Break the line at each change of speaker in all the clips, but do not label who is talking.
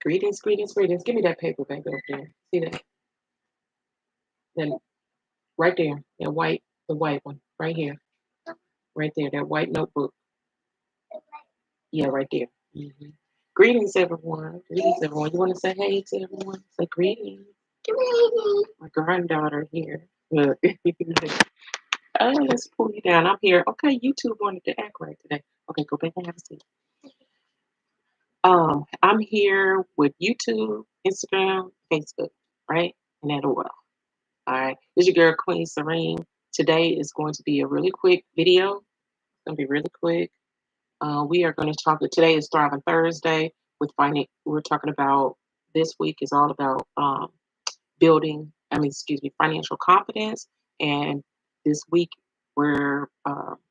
Greetings, greetings, greetings. Give me that paper back up there. See that? Then right there. The white one. Right here. Right there. That white notebook. Yeah, right there. hmm Greetings, everyone. Greetings, everyone. You want to say hey to everyone? Say greetings. My granddaughter here. Look. Oh, let's pull you down. I'm here. Okay, YouTube wanted to act right today. Okay, go back and have a seat. I'm here with YouTube, Instagram, Facebook, right? And that order. All right. This is your girl Queen Serene. Today is going to be a really quick video. It's gonna be really quick. We are going to talk. Today is Thriving Thursday with finance. We're talking about this week is all about building. Excuse me, financial confidence. And this week we're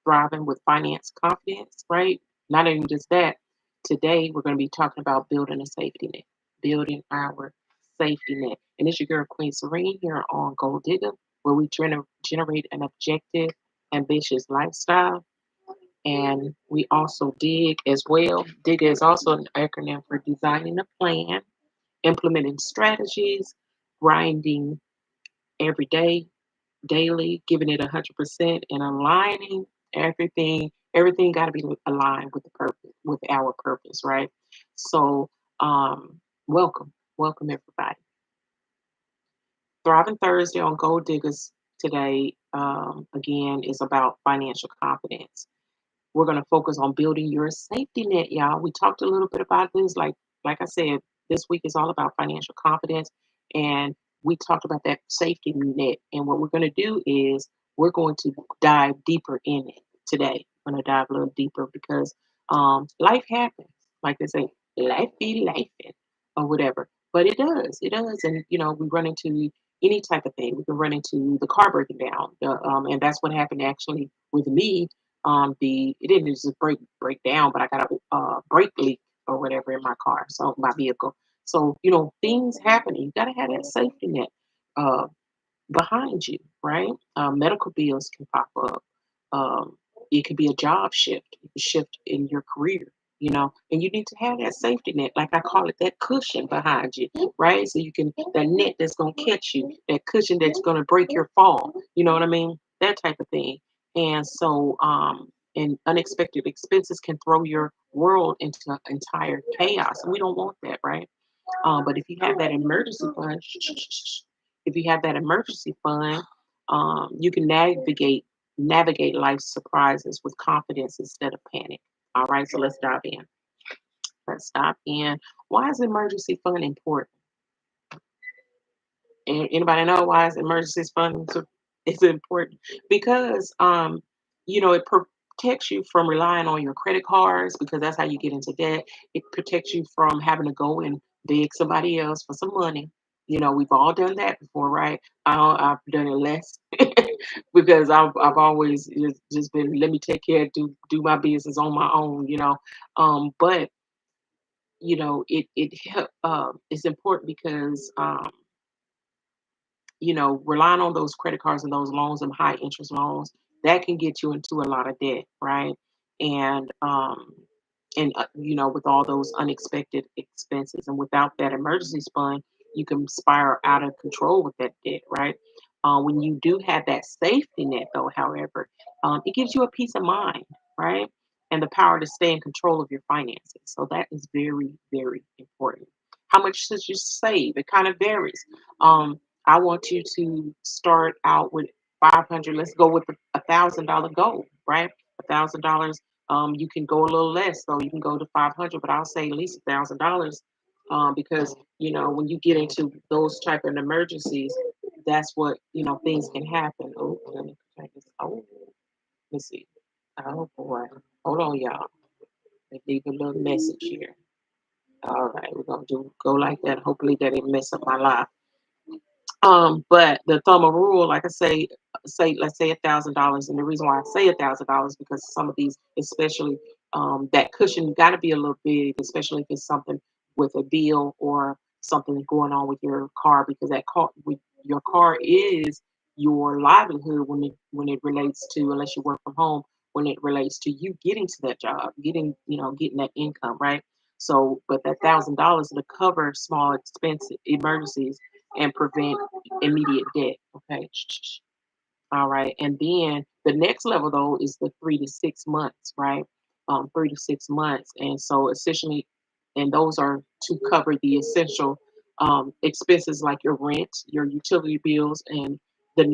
thriving with finance confidence. Right. Not even just that. Today we're going to be talking about building a safety net, building our safety net. And it's your girl Queen Serene here on Gold Digger, where we generate an objective, ambitious lifestyle. And we also dig as well. Dig is also an acronym for designing a plan, implementing strategies, grinding every day, daily, giving it 100%, and aligning everything. Everything got to be aligned with the purpose, with our purpose, right? So, welcome, welcome everybody. Thriving Thursday on Gold Diggers today, again, is about financial confidence. We're going to focus on building your safety net, y'all. We talked a little bit about this. Like I said, this week is all about financial confidence. And we talked about that safety net. And what we're going to do is we're going to dive deeper in it today. We're going to dive a little deeper because life happens. Like they say, life be life or whatever. But it does. It does. And, we run into any type of thing. We can run into the car breaking down. And that's what happened actually with me. It didn't just break down, but I got a brake leak or whatever in my car, so my vehicle. So things happen. You got to have that safety net uh, behind you, right? Medical bills can pop up. Um, it could be a job shift, a shift in your career. And you need to have that safety net, like I call it, that cushion behind you, right? So you can that net that's gonna catch you, that cushion that's gonna break your fall. You know what I mean? That type of thing. And so, and unexpected expenses can throw your world into entire chaos. And we don't want that, right? But if you have that emergency fund, if you have that emergency fund, you can navigate life's surprises with confidence instead of panic. All right, so let's dive in. Let's dive in. Why is emergency fund important? Anybody know why is emergency fund is important? Because it protects you from relying on your credit cards because that's how you get into debt. It protects you from having to go and beg somebody else for some money. We've all done that before, right? I've done it less because I've always just been let me take care, do my business on my own. But it's important because relying on those credit cards and those loans and high interest loans, that can get you into a lot of debt, right? And with all those unexpected expenses, and without that emergency fund, you can spiral out of control with that debt, right? When you do have that safety net, though, however, it gives you a peace of mind, right? And the power to stay in control of your finances. So that is very, very important. How much should you save? It kind of varies. I want you to start out with 500. Let's go with $1,000 goal, right? $1,000. You can go a little less, so you can go to 500, but I'll say at least $1,000, because when you get into those type of emergencies, that's what things can happen. Oh, let me check this. Oh, let me see. Oh boy, hold on, y'all. Let me leave a little message here. All right, we're gonna go like that. Hopefully, that didn't mess up my life. But the thumb of rule, like I say let's say $1,000, and the reason why I say $1,000 because some of these, especially that cushion, got to be a little big, especially if it's something with a bill or something going on with your car, because your car is your livelihood when it relates to, unless you work from home, when it relates to you getting to that job, getting that income, right? So, but that $1,000 to cover small expense emergencies and prevent immediate debt. Okay. All right. And then the next level though is the 3 to 6 months, right? 3 to 6 months. And so essentially, and those are to cover the essential expenses like your rent, your utility bills, and the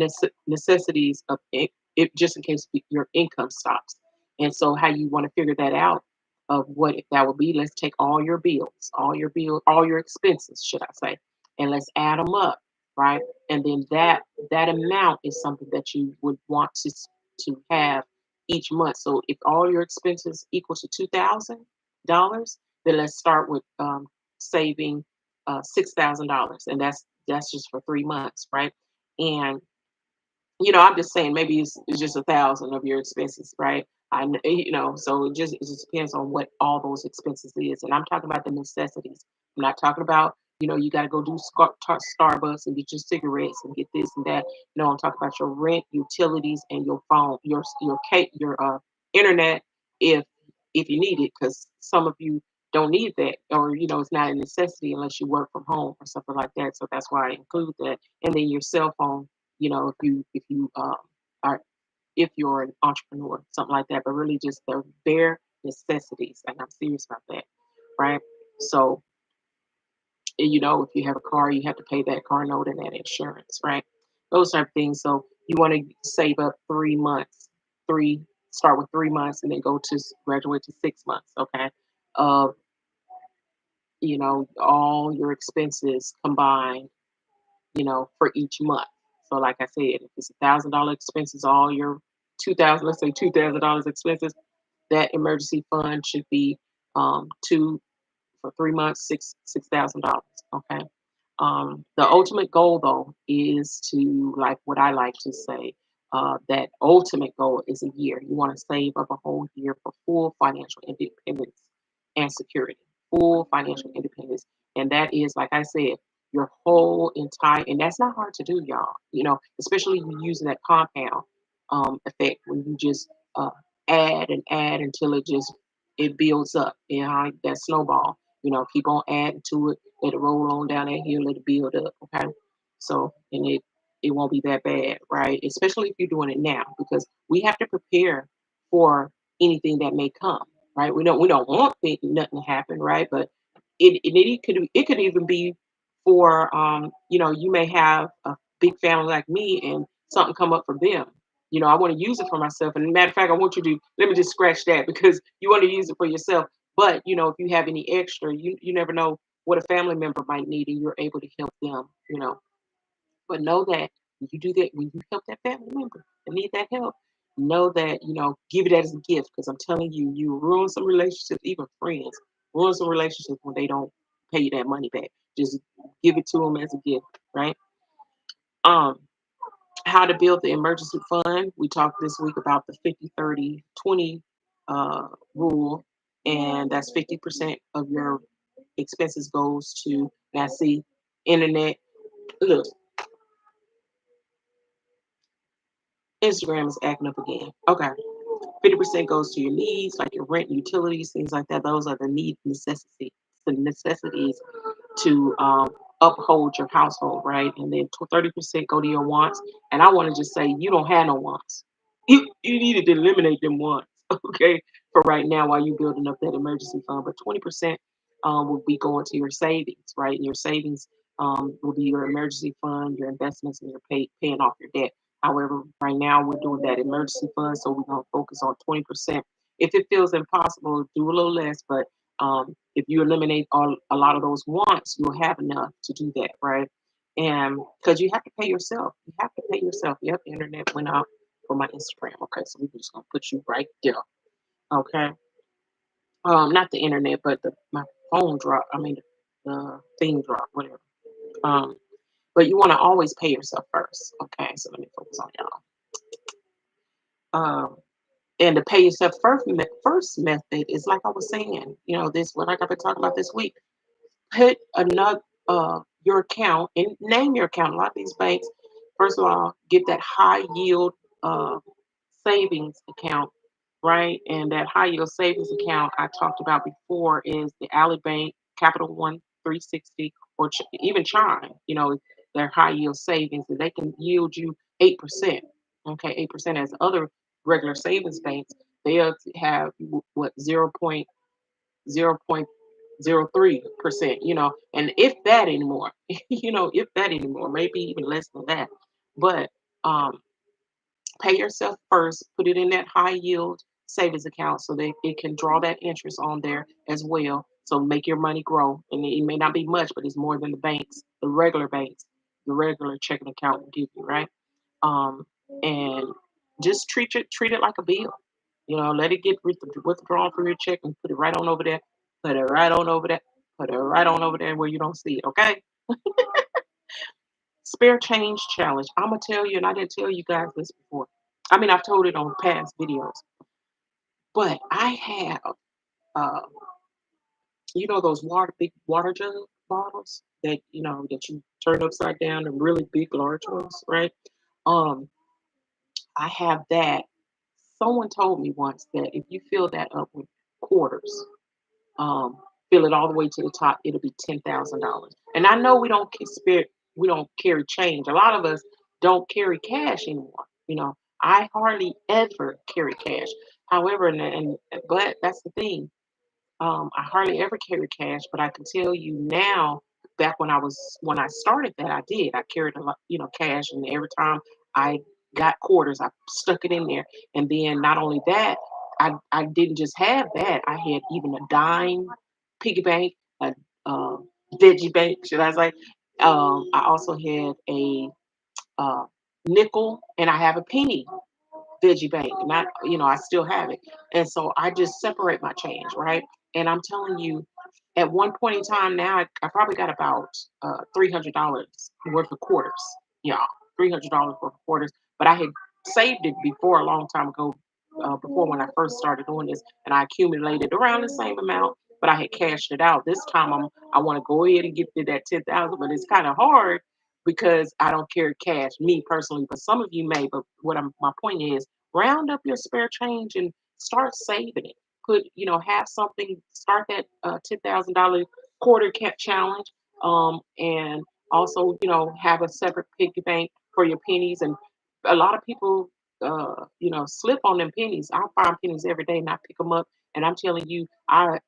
necessities of it, just in case your income stops. And so how you want to figure that out of what that would be, let's take all your expenses, should I say, and let's add them up, right? And then that amount is something that you would want to have each month. So if all your expenses equal to $2,000, then let's start with saving $6,000, and that's just for 3 months, right? And I'm just saying maybe it's just 1,000 of your expenses, right? So it just depends on what all those expenses is, and I'm talking about the necessities. I'm not talking about you got to go do Starbucks and get your cigarettes and get this and that. No, I'm talking about your rent, utilities, and your phone, your internet, if you need it, because some of you don't need that, or it's not a necessity unless you work from home or something like that. So that's why I include that, and then your cell phone, are if you're an entrepreneur, something like that, but really just the bare necessities. And I'm serious about that, right? So, if you have a car, you have to pay that car note and that insurance, right? Those type of things. So you want to save up 3 months, three start with 3 months and then go to graduate to 6 months, okay? Of all your expenses combined, for each month. So like I said, if it's $1,000 expenses, all your 2,000, let's say $2,000 expenses, that emergency fund should be two for 3 months, $6,000. Okay. The ultimate goal though is to, like what I like to say, that ultimate goal is a year. You want to save up a whole year for full financial independence and security. Full financial independence. And that is, like I said, your whole entire, and that's not hard to do, y'all. Especially you using that compound effect when you just add and add until it builds up. That snowball. Keep on adding to it, let it roll on down that hill, let it build up. Okay. So, and it won't be that bad, right? Especially if you're doing it now, because we have to prepare for anything that may come, right? We don't want nothing to happen, right? But it could even be for you may have a big family like me and something come up for them. I want to use it for myself. And matter of fact, I want you to let me just scratch that because you want to use it for yourself. But if you have any extra, you never know what a family member might need, and you're able to help them. But know that when you do that, when you help that family member and need that help, know that give it as a gift. Because I'm telling you, you ruin some relationships, even friends ruin some relationships when they don't pay you that money back. Just give it to them as a gift, right? Um, how to build the emergency fund. We talked this week about the 50/30/20 rule, and that's 50% of your expenses goes to, now see, internet. Look, Instagram is acting up again. Okay. 50% goes to your needs, like your rent, utilities, things like that. Those are the necessities to uphold your household, right? And then 30% go to your wants. And I want to just say, you don't have no wants. You needed to eliminate them wants, okay, for right now while you're building up that emergency fund. But 20% will be going to your savings, right? And your savings will be your emergency fund, your investments, and your paying off your debt. However, right now we're doing that emergency fund, so we're going to focus on 20%. If it feels impossible, do a little less, but if you eliminate a lot of those wants, you'll have enough to do that, right? And because you have to pay yourself, you have to pay yourself. Yep, the internet went out for my Instagram. Okay, so we're just gonna put you right there. Okay, not the internet, but my phone drop. I mean, the thing drop, whatever. Um, but you want to always pay yourself first. Okay, so let me focus on y'all. And the pay yourself first method is like I was saying. This what I've been talking about this week. Put another your account and name your account. A lot of these banks, first of all, get that high yield uh, savings account right? And that high yield savings account I talked about before is the Alley Bank, Capital One 360, or even Chime. Their high yield savings, and they can yield you 8%. Okay, 8% as other regular savings banks. They'll have what 0.03%, and if that anymore, if that anymore, maybe even less than that. But um, pay yourself first, put it in that high yield savings account so that it can draw that interest on there as well. So make your money grow. And it may not be much, but it's more than banks, the regular checking account will give you, right? And just treat it like a bill. Let it get withdrawn from your check and put it right on over there. Put it right on over there. Put it right on over there where you don't see it. Okay. Spare change challenge. I'm gonna tell you, and I didn't tell you guys this before. I mean, I've told it on past videos, but I have, uh, those big water jug bottles that you turn upside down, and really big, large ones, right? Um, I have that. Someone told me once that if you fill that up with quarters, um, fill it all the way to the top, it'll be $10,000. And I know we don't carry change. A lot of us don't carry cash anymore. I hardly ever carry cash. However, but that's the thing. I hardly ever carry cash, but I can tell you now, back when I started that, I did. I carried a lot, cash, and every time I got quarters, I stuck it in there. And then not only that, I didn't just have that. I had even a dime piggy bank, a uh, veggie bank, should I say? I also had a uh, nickel, and I have a penny veggie bank. Not, I still have it. And so I just separate my change, right? And I'm telling you, at one point in time now, I probably got about $300 worth of quarters. Yeah, $300 worth of quarters. But I had saved it before a long time ago, before when I first started doing this, and I accumulated around the same amount, but I had cashed it out. This time I want to go ahead and get to that 10,000, but it's kind of hard because I don't carry cash, me personally, but some of you may. But my point is, round up your spare change and start saving it. Have something, start that $10,000 quarter cap challenge, and also, have a separate piggy bank for your pennies. And a lot of people, slip on them pennies. I find pennies every day and I pick them up. And I'm telling you, I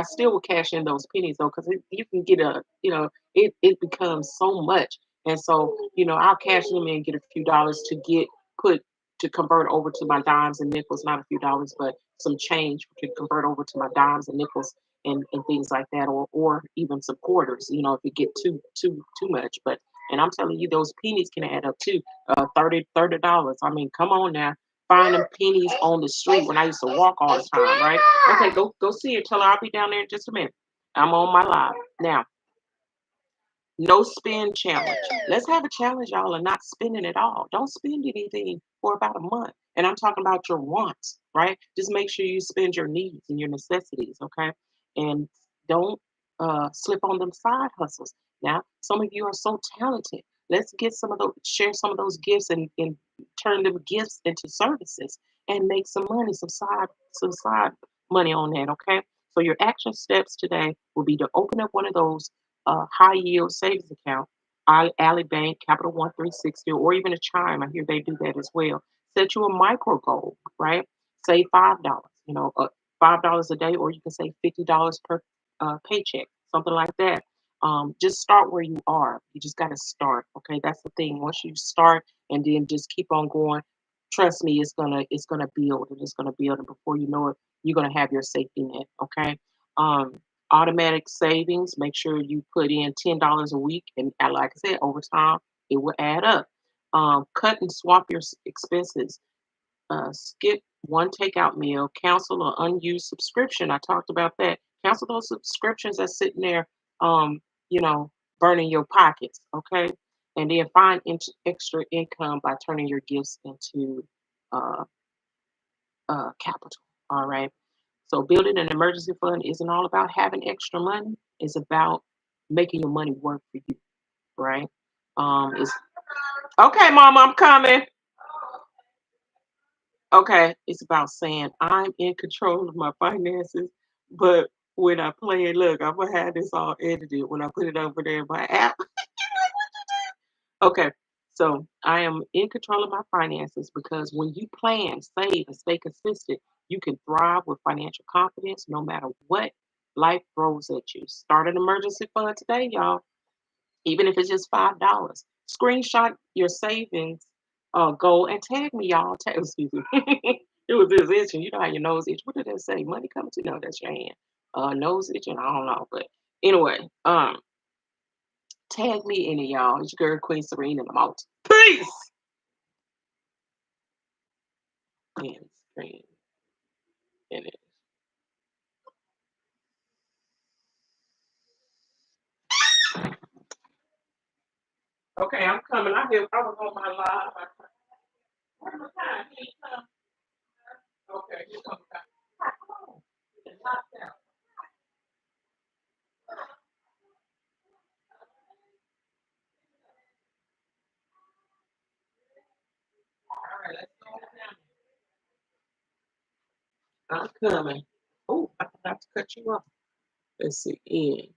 still will cash in those pennies though, because you can get it becomes so much. And so, I'll cash them in and get a few dollars put to convert over to my dimes and nickels, not a few dollars, but some change to convert over to my dimes and nickels, and things like that, or even some quarters, if you get too much. But and I'm telling you, those pennies can add up too. $30. I mean, come on now. Finding pennies on the street when I used to walk all the time, right? Okay, go see her. Tell her I'll be down there in just a minute. I'm on my live now. No spend challenge. Let's have a challenge, y'all, and not spending it all. Don't spend anything for about a month. And I'm talking about your wants, right? Just make sure you spend your needs and your necessities, okay? And don't slip on them side hustles. Now, some of you are so talented. Let's share some of those gifts, and turn them gifts into services and make some money, some side money on that, okay? So your action steps today will be to open up one of those high yield savings account, Alley Bank, Capital One 360, or even a Chime. I hear they do that as well. Set you a micro goal, right? Save $5, $5 a day, or you can save $50 per paycheck, something like that. Just start where you are. You just got to start. Okay, that's the thing. Once you start and then just keep on going, trust me, it's gonna build, and it's gonna build, and before you know it, you're gonna have your safety net. Okay. Um, Automatic savings. Make sure you put in $10 a week, and like I said, over time it will add up. Cut and swap your expenses. Skip one takeout meal. Cancel an unused subscription. I talked about that. Cancel those subscriptions that's sitting there, um, you know, burning your pockets. Okay, and then find extra income by turning your gifts into uh, capital. All right. So building an emergency fund isn't all about having extra money. It's about making your money work for you, right? It's okay, Mama. I'm coming. Okay, it's about saying I'm in control of my finances, but when I play it, look, I'm gonna have this all edited when I put it over there in my app. Okay, so I am in control of my finances because when you plan, save, and stay consistent, you can thrive with financial confidence no matter what life throws at you. Start an emergency fund today, y'all. Even if it's just $5. Screenshot your savings goal and tag me, y'all. Excuse me. It was this itching. You know how your nose itch. What did that say? Money coming to? No, that's your hand. Nose itching. I don't know, but anyway, tag me in it, y'all. It's your girl Queen Serene in the mountain. Peace. And screen in it. Okay, I'm coming. I was on my live. One more time. Can you come? Okay, you come. Come on. It's locked out. All right, let's go now. I'm coming. Oh, I forgot to cut you off. Let's see. In.